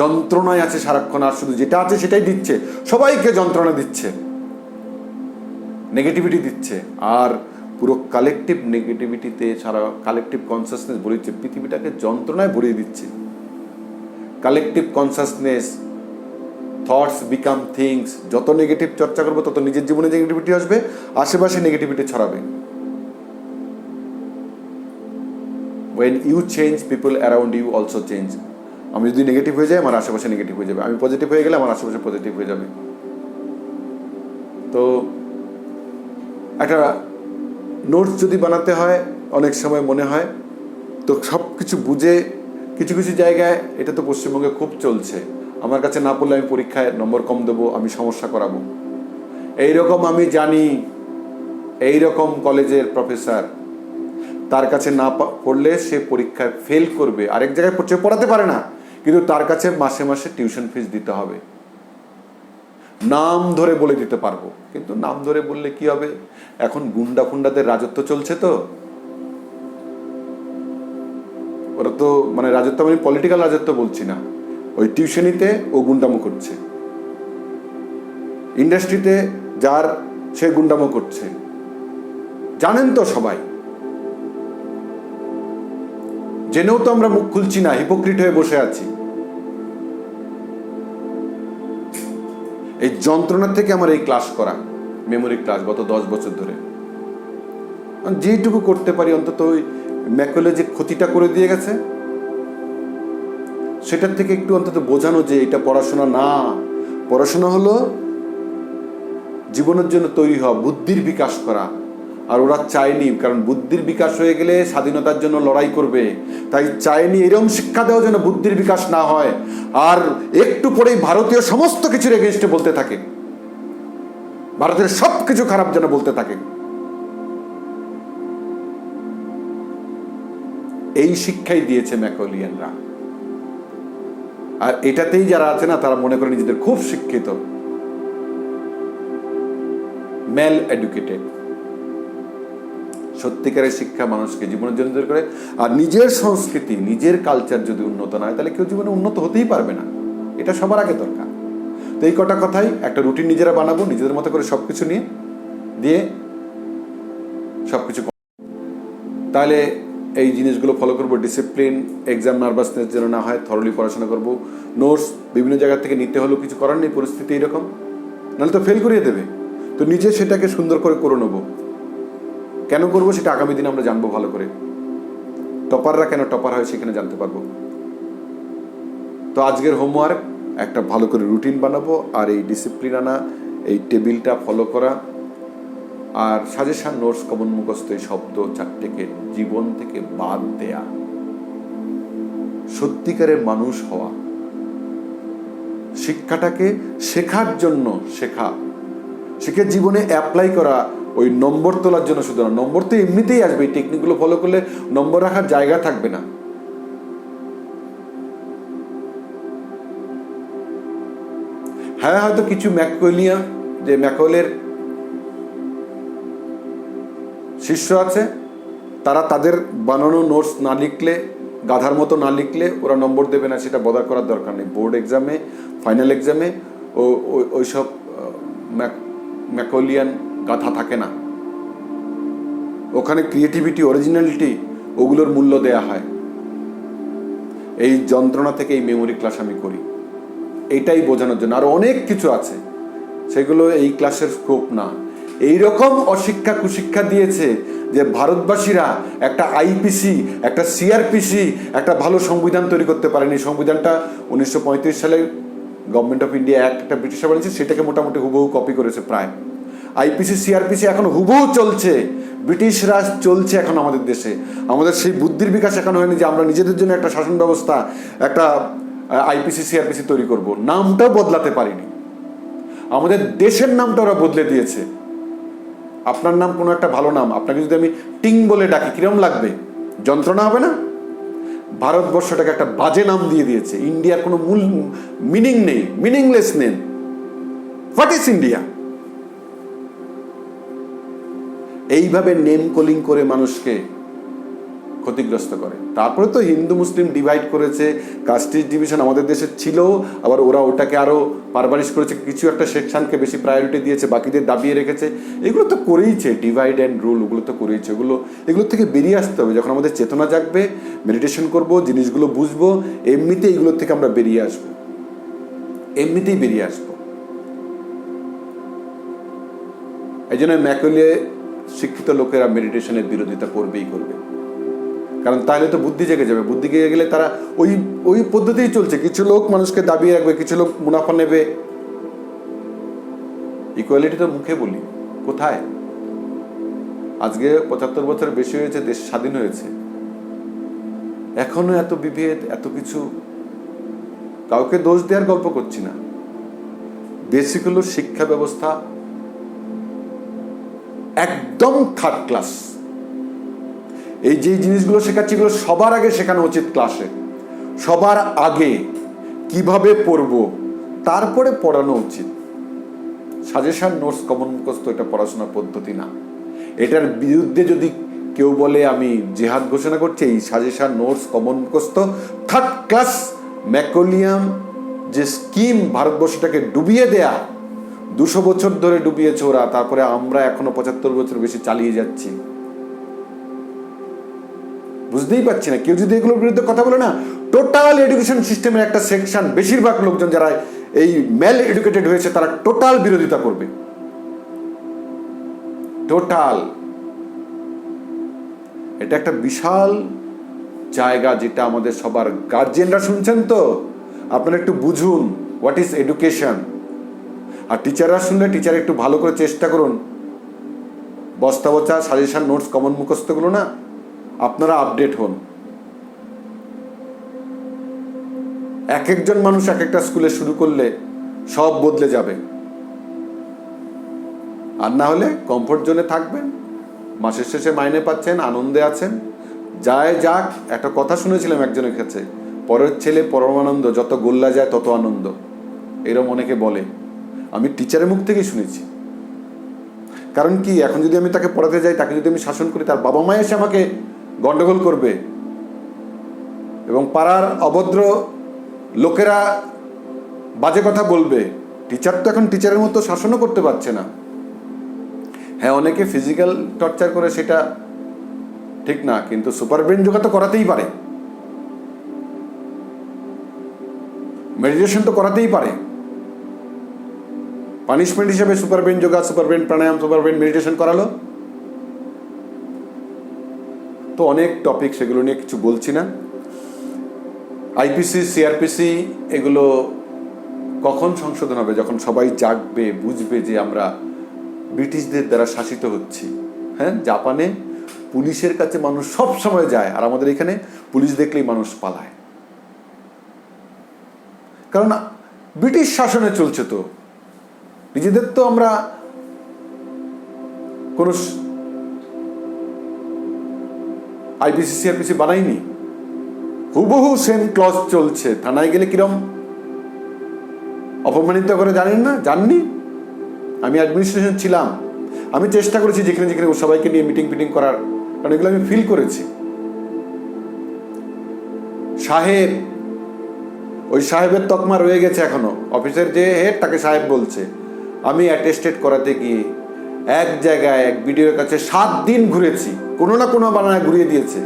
যন্ত্রণায় আছে সারাক্ষণ, আর শুধু যেটা আছে সেটাই দিচ্ছে, সবাইকে যন্ত্রণা দিচ্ছে, নেগেটিভিটি দিচ্ছে। আর পুরো কালেকটিভ নেগেটিভিটিতে, সারা কালেকটিভ কনসাসনেস ভরে দিচ্ছে, পৃথিবীটাকে যন্ত্রণায় ভরিয়ে দিচ্ছে। Collective consciousness, thoughts become things. যত নেগেটিভ চর্চা করবো তত নিজের জীবনে নেগেটিভিটি আসবে, আশেপাশে নেগেটিভিটি ছড়াবে। when you change, people around you also change. আমি যদি নেগেটিভ হয়ে যাই, আমার আশেপাশে নেগেটিভ হয়ে যাবে। আমি পজিটিভ হয়ে গেলে আমার আশেপাশে পজিটিভ হয়ে যাবে। তো একটা নোটস যদি বানাতে হয়, অনেক সময় মনে হয় তো সব কিছু বুঝে, কিছু কিছু জায়গায় এটা তো পশ্চিমবঙ্গে খুব চলছে, আমার কাছে না পড়লে আমি পরীক্ষায় নম্বর কম দেবো, আমি সমস্যা করাবো। এইরকম আমি জানি, এইরকম কলেজের প্রফেসর, তার কাছে না পড়লে সে পরীক্ষায় ফেল করবে। আরেক জায়গায় পড়াতে পারে না, কিন্তু তার কাছে মাসে মাসে টিউশন ফিস দিতে হবে। নাম ধরে বলে দিতে পারবো, কিন্তু নাম ধরে বললে কি হবে? এখন গুন্ডা ফুন্ডাদের রাজত্ব চলছে। তো ওরা তো মানে রাজত্ব, আমি পলিটিক্যাল রাজত্ব বলছি না, ওই টিউশনিতে ও গুন্ডামো করছে, ইন্ডাস্ট্রিতে যার সে গুন্ডামো করছে, জানেন তো সবাই। জেনেও তো আমরা মুখ খুলছি না, হিপোক্রিট হয়ে বসে আছি। এই যন্ত্রণা থেকে আমার এই ক্লাস করা, মেমোরি ক্লাস, গত 10 বছর ধরে যেটুকু করতে পারি, অন্তত ওই ম্যাকওয়েলে যে ক্ষতিটা করে দিয়ে গেছে সেটার থেকে একটু অন্তত বোঝানো যে এটা পড়াশোনা না। পড়াশোনা হলো জীবনের জন্য তৈরি হওয়া, বুদ্ধির বিকাশ করা। আর ওরা চায়নি, কারণ বুদ্ধির বিকাশ হয়ে গেলে স্বাধীনতার জন্য লড়াই করবে, তাই চায়নি এরকম শিক্ষা দেওয়া যেন বুদ্ধির বিকাশ না হয়। আর একটু পরেই ভারতীয় সমস্ত কিছুর এগেইনস্টে বলতে থাকে, ভারতের সব কিছু খারাপ যেন বলতে থাকে। এই শিক্ষাই দিয়েছে ম্যাকোলিয়ানরা। আর এটাতেই যারা আছে না, তারা মনে করে নিজেদের খুব শিক্ষিত, মেল এডুকেটেড। সত্যিকারের শিক্ষা মানুষকে জীবনের জন্য তৈরি করে। আর নিজের সংস্কৃতি, নিজের কালচার যদি উন্নত না হয়, তাহলে কেউ জীবনে উন্নত হতেই পারবে না। এটা সবার আগে দরকার। তো এই কটা কথাই, একটা রুটিন নিজেরা বানাবো, নিজেদের মতো করে সবকিছু নিয়ে দিয়ে সবকিছু, তাহলে এই জিনিসগুলো ফলো করবো। ডিসিপ্লিন, এক্সাম নার্ভাসনেস যেন না হয়, থরলি পড়াশোনা করবো। নোটস বিভিন্ন জায়গা থেকে নিতে হলেও কিছু করার নেই, পরিস্থিতি এইরকম, নাহলে তো ফেল করিয়ে দেবে। তো নিজে সেটাকে সুন্দর করে নেবো। কেন করবো সেটা আগামী দিন আমরা জানবো ভালো করে। টপাররা কেন টপার হয় সেখানে জানতে পারবো। তো আজকের হোমওয়ার্ক, একটা ভালো করে রুটিন বানাবো, আর এই ডিসিপ্লিন আনা, এই টেবিলটা ফলো করা, আর সাজেশন, নোটস, কমন মুখস্থ, এই শব্দ চারটেকে জীবন থেকে বাদ দেয়া, সত্যিকারের মানুষ হওয়া, শিক্ষাটাকে শেখার জন্য শেখা, শিখে জীবনে অ্যাপ্লাই করা। ওই নম্বর তোলার জন্য শুধু না, নম্বর তো এমনিতেই আসবে। এই টেকনিকগুলো ফলো করলে নম্বর রাখার জায়গা থাকবে না। হ্যাঁ, হয়তো কিছু ম্যাকওয়েলের শিষ্য আছে, তারা তাদের বানানো নোটস না লিখলে, গাধার মতো না লিখলে ওরা নম্বর দেবে না, সেটা বদার করার দরকার নেই। বোর্ড এক্সামে, ফাইনাল এক্সামে ওইসব ম্যাকওয়েলিয়ান গাধা থাকে না। ওখানে ক্রিয়েটিভিটি, অরিজিনালিটি, ওগুলোর মূল্য দেয়া হয়। এই যন্ত্রণা থেকে এই মেমোরি ক্লাস আমি করি, এইটাই বোঝানোর জন্য। আরো অনেক কিছু আছে, সেগুলো এই ক্লাসের স্কোপ না। এইরকম অশিক্ষা কুশিক্ষা দিয়েছে যে ভারতবাসীরা একটা আইপিসি, একটা সিআরপিসি, একটা ভালো সংবিধান তৈরি করতে পারেনি। সংবিধানটা 1935 সালে গভর্নমেন্ট অফ ইন্ডিয়া অ্যাক্ট, একটা ব্রিটিশরা বানিয়েছে, সেটাকে মোটামুটি হুবহু কপি করেছে প্রায়। আইপিসি সিআরপিসি এখন হুবহু চলছে, ব্রিটিশ রাজ চলছে এখন আমাদের দেশে। আমাদের সেই বুদ্ধির বিকাশ এখন হয়নি যে আমরা নিজেদের জন্য একটা শাসন ব্যবস্থা, একটা আইপিসি সিআরপিসি তৈরি করব। নামটাও বদলাতে পারিনি, আমাদের দেশের নামটা ওরা বদলে দিয়েছে। আপনার নাম কোনো একটা ভালো নাম, আপনাকে যদি আমি টিং বলে ডাকি কিরম লাগবে? যন্ত্রণা হবে না? ভারতবর্ষটাকে একটা বাজে নাম দিয়ে দিয়েছে। ইন্ডিয়ার কোনো মূল মিনিং নেই, meaningless name. What is India? এইভাবে নেম কলিং করে মানুষকে ক্ষতিগ্রস্ত করে। তারপরে তো হিন্দু মুসলিম ডিভাইড করেছে, কাস্টিজ ডিভিশন আমাদের দেশে ছিল, আবার ওরা ওটাকে আরো পারভারিশ করেছে, কিছু একটা সেকশনকে বেশি প্রায়োরিটি দিয়েছে, বাকিদের দাবিয়ে রেখেছে। এগুলো তো করেইছে, ডিভাইড অ্যান্ড রুল, ওগুলো তো করেইছে। এগুলো থেকে বেরিয়ে আসতে হবে। যখন আমাদের চেতনা জাগবে, মেডিটেশন করব, জিনিসগুলো বুঝবো, এমনিতেই এগুলোর থেকে আমরা বেরিয়ে আসবো, এমনিতেই বেরিয়ে আসবো। এই জন্য ম্যাকওয়েলে শিক্ষিত লোকেরা মেডিটেশনের বিরোধিতা করবেই করবে, কারণ তাহলে তো বুদ্ধি জেগে যাবে। বুদ্ধি জেগে গেলে তারা ওই পদ্ধতিই চলছে। কিছু লোক মানুষকে দাবিয়ে রাখবে, কিছু লোক মুনাফা নেবে। ইকুয়ালিটি তো মুখে বলি, কোথায়? আজকে 75 বছর বেশি হয়েছে, দেশ স্বাধীন হয়েছে, এখনো এত বিভেদ, এত কিছু। কাউকে দোষ দেওয়ার গল্প করছি না। বেসিক হলো শিক্ষা ব্যবস্থা একদম থার্ড ক্লাস। এই যে জিনিসগুলো শেখাচ্ছি, এগুলো সবার আগে শেখানো উচিত ক্লাসে। সবার আগে কিভাবে পড়বো, তারপরে পড়ানো উচিত। সাজেশন, নোটস, কমন মুখস্থ এটা পড়াশোনার পদ্ধতি না। এটার বিরুদ্ধে যদি কেউ বলে আমি জেহাদ ঘোষণা করছি, এই সাজেশন, নোটস, কমন মুখস্থ, থার্ড ক্লাস ম্যাকওয়েলিয়ান যে স্কিম, ভারতবর্ষটাকে ডুবিয়ে দেয়া, 200 বছর ধরে ডুবিয়েছে ওরা, তারপরে আমরা এখনো 75 বছর বেশি চালিয়ে যাচ্ছি। বুঝতেই পারছি না। কেউ যদি এগুলোর বিরুদ্ধে কথা বলে না, টোটাল এডুকেশন সিস্টেমের একটা সেকশন, বেশিরভাগ লোকজন যারা এই মেল এডুকেটেড হয়েছে, তারা টোটাল বিরোধিতা করবে। টোটাল। এটা একটা বিশাল জায়গা, যেটা আমাদের সবার, গার্জিয়ানরা শুনছেন তো, আপনারা একটু বুঝুন হোয়াট ইজ এডুকেশন। আর টিচাররা শুনলে, টিচার একটু ভালো করে চেষ্টা করুন, বস্তা বচা সাজেশন, নোটস, কমন মুখস্থগুলো না, আপনারা আপডেট হন। এক একজন মানুষ এক একটা স্কুলে শুরু করলে সব বদলে যাবে। আর না হলে কমফোর্ট জোনে থাকবেন, মাসের শেষে মাইনে পাচ্ছেন, আনন্দে আছেন, যায় যাক, একটা কথা শুনেছিলাম একজনের কাছে, পরের ছেলে পরমানন্দ, যত গোল্লা যায় তত আনন্দ, এরম অনেকে বলে। আমি টিচারের মুখ থেকেই শুনেছি। কারণ কি, এখন যদি আমি তাকে পড়াতে যাই, তাকে যদি আমি শাসন করি, তার বাবা মা এসে আমাকে গন্ডগোল করবে এবং পাড়ার অভদ্র লোকেরা বাজে কথা বলবে। টিচার তো এখন টিচারের মতো শাসনও করতে পারছে না। হ্যাঁ, অনেকে ফিজিক্যাল টর্চার করে, সেটা ঠিক না, কিন্তু সুপার ব্রেন যোগা তো করাতেই পারে, মেডিটেশন তো করাতেই পারে। পানিশমেন্ট হিসেবে super brain yoga, super brain pranayama, super brain meditation করালো। তো অনেক টপিক, সেগুলো নিয়ে কিছু বলছি না। আইপিসি, সিআরপিসি এগুলো কখন সংশোধন হবে? যখন সবাই জাগবে, বুঝবে যে আমরা ব্রিটিশদের দ্বারা শাসিত হচ্ছি। হ্যাঁ, জাপানে পুলিশের কাছে মানুষ সব সময় যায়, আর আমাদের এখানে পুলিশ দেখলেই মানুষ পালায়। কারণ ব্রিটিশ শাসনে চলছে, তো নিজেদের তো আমরা কোন আইপিসি সিআরপিসি বানাইনি, হুবহু সেম ক্লজ চলছে। থানায় গেলে কিরম অপমানিত করে জানেন না? জাননি? আমি অ্যাডমিনিস্ট্রেশন ছিলাম, আমি চেষ্টা করেছি যেখানে যেখানে সবাইকে নিয়ে মিটিং ফিটিং করার, কারণ এগুলো আমি ফিল করেছি। সাহেব, ওই সাহেবের তকমা রয়ে গেছে এখনো, অফিসের যে হেড তাকে সাহেব বলছে। আমি অ্যাটেস্টেড করাতে গিয়ে এক জায়গায় এক বিডিওর কাছে 7 দিন ঘুরেছি, কোনো না কোনো বানায় ঘুরিয়ে দিয়েছে।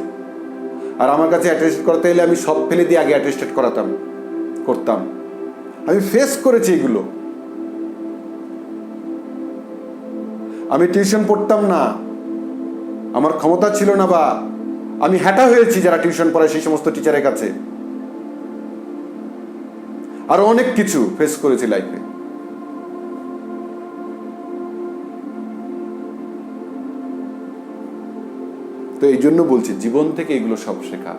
আর আমার কাছে অ্যাটেস্টেড করাতে এলে আমি সব ফেলে দিয়ে আগে অ্যাটেস্টেড করতাম। আমি ফেস করেছি এগুলো। আমি টিউশন পড়তাম না, আমার ক্ষমতা ছিল না, বা আমি হ্যাটা হয়েছি যারা টিউশন পড়ায় সেই সমস্ত টিচারের কাছে। আরো অনেক কিছু ফেস করেছি লাইফে। তো এই জন্য বলছি, জীবন থেকে এগুলো সব শেখা।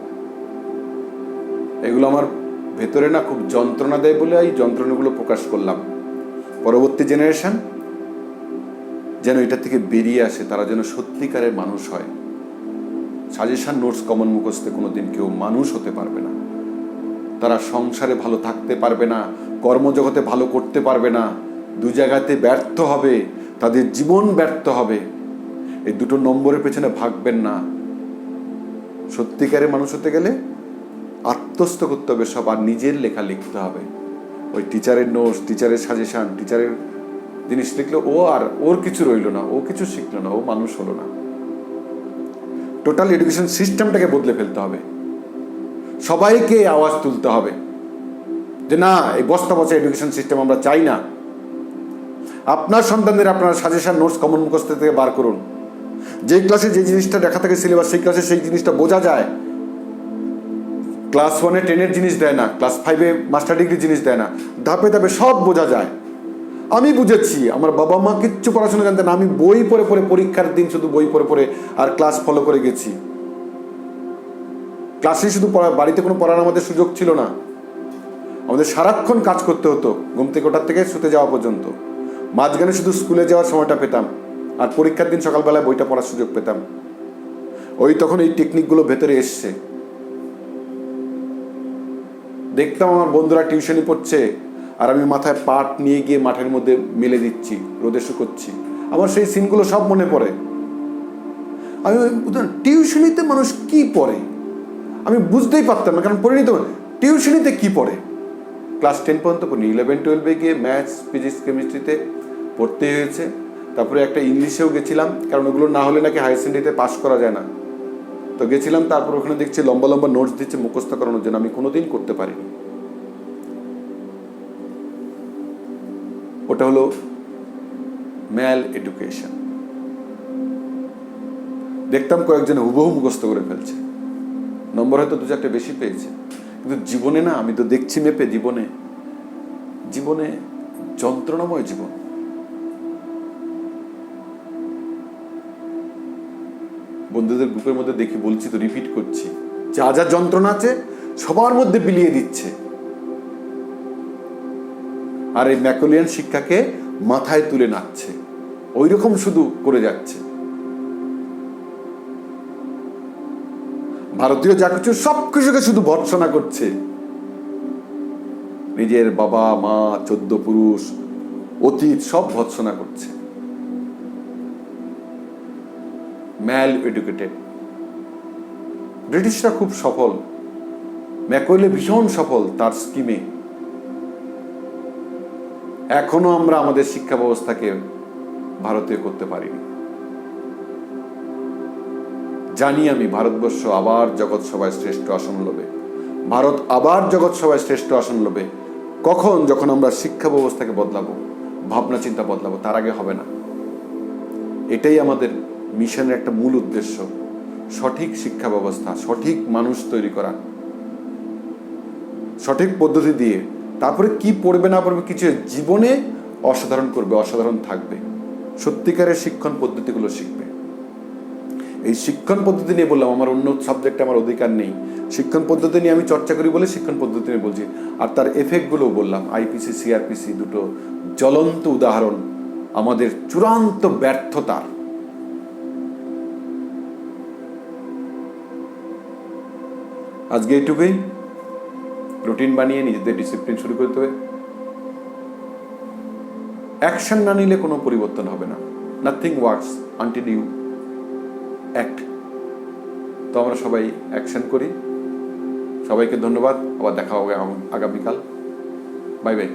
এগুলো আমার ভেতরে না খুব যন্ত্রণা দেয় বলে এই যন্ত্রণাগুলো প্রকাশ করলাম। পরবর্তী জেনারেশন যেন এটা থেকে বেরিয়ে আসে, তারা যেন সত্যিকারের মানুষ হয়। সাজেশন নোটস কমন মুখস্থে কোনোদিন কেউ মানুষ হতে পারবে না। তারা সংসারে ভালো থাকতে পারবে না, কর্মজগতে ভালো করতে পারবে না, 2 জায়গাতে ব্যর্থ হবে, তাদের জীবন ব্যর্থ হবে। এই 2টো নম্বরের পেছনে ভাগবেন না। সত্যিকারের মানুষ হতে গেলে আত্মস্থ করতে হবে সব, আর নিজের লেখা লিখতে হবে। ওই টিচারের নোটস, টিচারের সাজেশন, টিচারের জিনিস লিখলে ওর কিছু রইল না, ও কিছু শিখলো না, ও মানুষ হলো না। টোটাল এডুকেশন সিস্টেমটাকে বদলে ফেলতে হবে। সবাইকে আওয়াজ তুলতে হবে যে না, এই বস্তা বসা এডুকেশন সিস্টেম আমরা চাই না। আপনার সন্তানদের আপনার সাজেশন নোটস কমন মুখস্থ থেকে বার করুন। যে ক্লাসে যে জিনিসটা দেখা থাকে সিলেবাস, সেই ক্লাসে সেই জিনিসটা বোঝা যায়। ক্লাস 1-এ 10-এর জিনিস দেয় না, ক্লাস 5-এ মাস্টার ডিগ্রি জিনিস দেয় না, ধাপে ধাপে সব বোঝা যায়। আমি বুঝেছি, আমার বাবা মা কিচ্ছু পড়াশোনা জানতেন না, আমি বই পড়ে পড়ে, পরীক্ষার দিন শুধু বই পড়ে পড়ে আর ক্লাস ফলো করে গেছি। ক্লাসে শুধু পড়া, বাড়িতে কোনো পড়ার আমাদের সুযোগ ছিল না। আমাদের সারাক্ষণ কাজ করতে হতো, ঘুম থেকে ওঠার থেকে শুতে যাওয়া পর্যন্ত। মাঝখানে শুধু স্কুলে যাওয়ার সময়টা পেতাম, আর পরীক্ষার দিন সকালবেলায় বইটা পড়ার সুযোগ পেতাম। তখন এই টেকনিকগুলো ভেতরে এসছে। দেখতাম আমার বন্ধুরা টিউশনি পড়ছে, আর আমি মাথায় পাট নিয়ে গিয়ে মাঠের মধ্যে মেলে দিচ্ছি, রোদে শুকোচ্ছি। আমার সেই সিনগুলো সব মনে পড়ে। আমি টিউশনিতে মানুষ কি পড়ে আমি বুঝতেই পারতাম না, কারণ পড়িনি তো। টিউশনিতে কি পড়ে? ক্লাস 10 পর্যন্ত পড়িনি, 11-12-এ গিয়ে ম্যাথস, ফিজিক্স, কেমিস্ট্রিতে পড়তে হয়েছে। তারপরে একটা ইংলিশেও গেছিলাম, কারণ ওগুলো না হলে নাকি হায়ার সেকেন্ডারিতে পাস করা যায় না। তো গেছিলাম, তারপর ওখানে দেখছি লম্বা লম্বা নোটস দিচ্ছে মুখস্থ করানোর জন্য। আমি কোনোদিন করতে পারিনি। ওটা হলো ম্যাল এডুকেশন। দেখতাম কয়েকজন হুবহু মুখস্থ করে ফেলছে, নম্বর হয়তো 2-4টে বেশি পেয়েছে, কিন্তু জীবনে না, আমি তো দেখছি মেপে, জীবনে যন্ত্রণাময় জীবন। বন্ধুদের গ্রুপের মধ্যে দেখি, বলছি তো, রিপিট করছি, যা যা যন্ত্রণা আছে সবার মধ্যে বিলিয়ে দিচ্ছে। আর এই ম্যাকোলিয়ান শিক্ষাকে মাথায় তুলে নাচছে, ওই রকম শুধু করে যাচ্ছে। ভারতীয় যা কিছু সবকিছুকে শুধু ভর্ৎসনা করছে। নিজের বাবা মা 14 পুরুষ অতীত সব ভৎসনা করছে। ম্যাল এডুকেটেড। ব্রিটিশরা খুব সফল, ম্যাকওয়েলে ভীষণ সফল তার স্কিমে। এখনো আমরা আমাদের শিক্ষা ব্যবস্থাকে ভারতীয় করতে পারিনি। জানি আমি ভারতবর্ষ আবার জগৎ সভায় শ্রেষ্ঠ আসন লবে, ভারত আবার জগৎ সভায় শ্রেষ্ঠ আসন লবে। কখন? যখন আমরা শিক্ষা ব্যবস্থাকে বদলাবো, ভাবনা চিন্তা বদলাবো, তার আগে হবে না। এটাই আমাদের মিশনের একটা মূল উদ্দেশ্য, সঠিক শিক্ষা ব্যবস্থা, সঠিক মানুষ তৈরি করা, সঠিক পদ্ধতি দিয়ে। তারপরে কি পড়বে না পড়বে কিছু জীবনে অসাধারণ করবে, অসাধারণ থাকবে, সত্যিকারের শিক্ষণ পদ্ধতিগুলো শিখবে। এই শিক্ষণ পদ্ধতি নিয়ে বললাম, আমার অন্য সাবজেক্টে আমার অধিকার নেই। শিক্ষণ পদ্ধতি নিয়ে আমি চর্চা করি বলে শিক্ষণ পদ্ধতি নিয়ে বলছি। আর তার এফেক্টগুলোও বললাম। আইপিসি সিআরপিসি দুটো জ্বলন্ত উদাহরণ আমাদের চূড়ান্ত ব্যর্থতার। আজকে এইটুকুই। রুটিন বানিয়ে নিজেদের ডিসিপ্লিন শুরু করতে হবে। অ্যাকশন না নিলে কোনো পরিবর্তন হবে না। Nothing works until you act. তো আমরা সবাই অ্যাকশন করি। সবাইকে ধন্যবাদ। আবার দেখা হবে আগামীকাল। Bye bye.